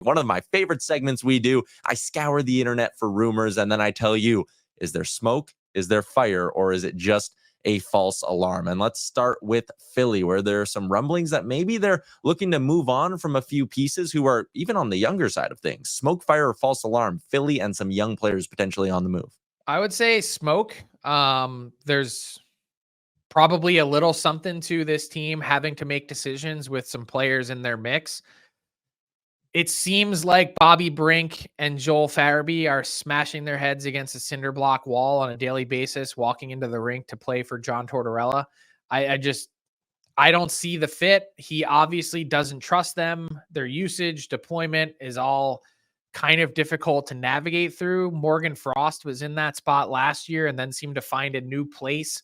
One of my favorite segments we do. I scour the internet for rumors, and then I tell you, is there smoke? Is there fire? Or is it just a false alarm? And let's start with Philly, where there are some rumblings that maybe they're looking to move on from a few pieces who are even on the younger side of things. Smoke, fire, or false alarm? Philly and some young players potentially on the move. I would say smoke. There's probably a little something to this team having to make decisions with some players in their mix. It seems like Bobby Brink and Joel Farabee are smashing their heads against a cinder block wall on a daily basis, walking into the rink to play for John Tortorella. I don't see the fit. He obviously doesn't trust them. Their usage, deployment is all kind of difficult to navigate through. Morgan Frost was in that spot last year and then seemed to find a new place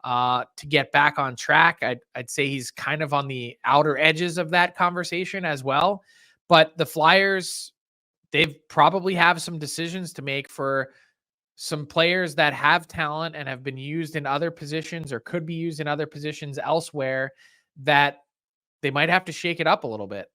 to get back on track. I'd say he's kind of on the outer edges of that conversation as well. But the Flyers, they've probably have some decisions to make for some players that have talent and have been used in other positions or could be used in other positions elsewhere that they might have to shake it up a little bit.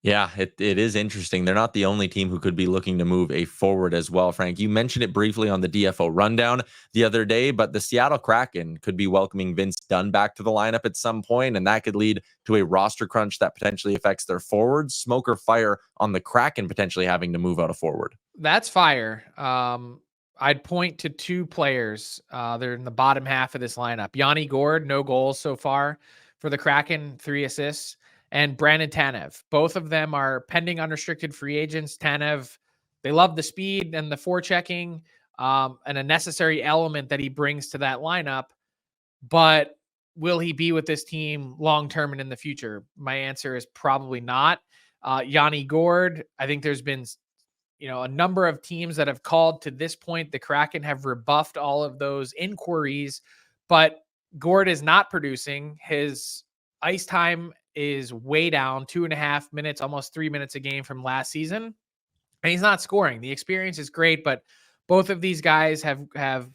Yeah, it is interesting. They're not the only team who could be looking to move a forward as well, Frank. You mentioned it briefly on the DFO rundown the other day, but the Seattle Kraken could be welcoming Vince Dunn back to the lineup at some point, and that could lead to a roster crunch that potentially affects their forwards. Smoke or fire on the Kraken potentially having to move out a forward? That's fire. I'd point to two players. They're in the bottom half of this lineup. Yanni Gourde, no goals so far for the Kraken, 3 assists. And Brandon Tanev. Both of them are pending unrestricted free agents. Tanev, they love the speed and the forechecking, and a necessary element that he brings to that lineup. But will he be with this team long-term and in the future? My answer is probably not. Yanni Gourde, I think there's been a number of teams that have called to this point. The Kraken have rebuffed all of those inquiries, but Gourde is not producing. His ice time is way down, 2.5 minutes, almost 3 minutes a game from last season. And he's not scoring. The experience is great, but both of these guys have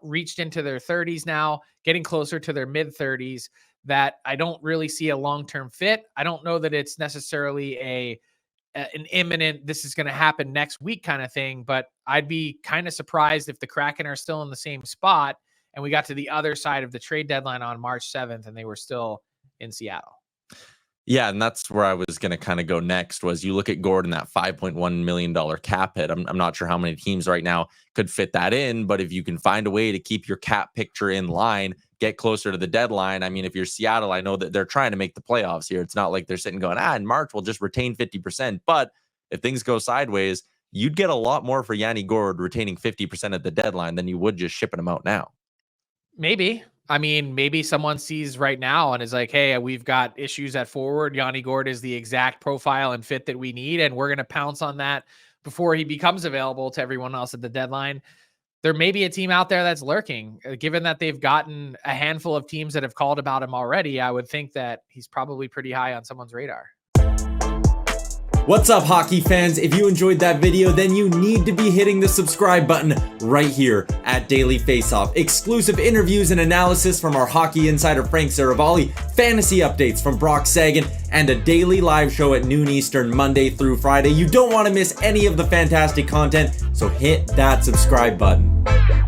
reached into their 30s now, getting closer to their mid 30s, that I don't really see a long-term fit. I don't know that it's necessarily an imminent, this is going to happen next week kind of thing, but I'd be kind of surprised if the Kraken are still in the same spot and we got to the other side of the trade deadline on March 7th and they were still in Seattle. Yeah, and that's where I was going to kind of go next. Was you look at Gordon, that $5.1 million cap hit. I'm not sure how many teams right now could fit that in, but if you can find a way to keep your cap picture in line, get closer to the deadline. I mean, if you're Seattle, I know that they're trying to make the playoffs here. It's not like they're sitting going, in March, we'll just retain 50%. But if things go sideways, you'd get a lot more for Yanni Gourde retaining 50% at the deadline than you would just shipping them out now. Maybe. I mean, maybe someone sees right now and is like, hey, we've got issues at forward. Yanni Gourde is the exact profile and fit that we need, and we're going to pounce on that before he becomes available to everyone else at the deadline. There may be a team out there that's lurking. Given that they've gotten a handful of teams that have called about him already, I would think that he's probably pretty high on someone's radar. What's up, hockey fans? If you enjoyed that video, then you need to be hitting the subscribe button right here at Daily Faceoff. Exclusive interviews and analysis from our hockey insider Frank Seravalli, fantasy updates from Brock Sagan, and a daily live show at noon Eastern, Monday through Friday. You don't want to miss any of the fantastic content, so hit that subscribe button.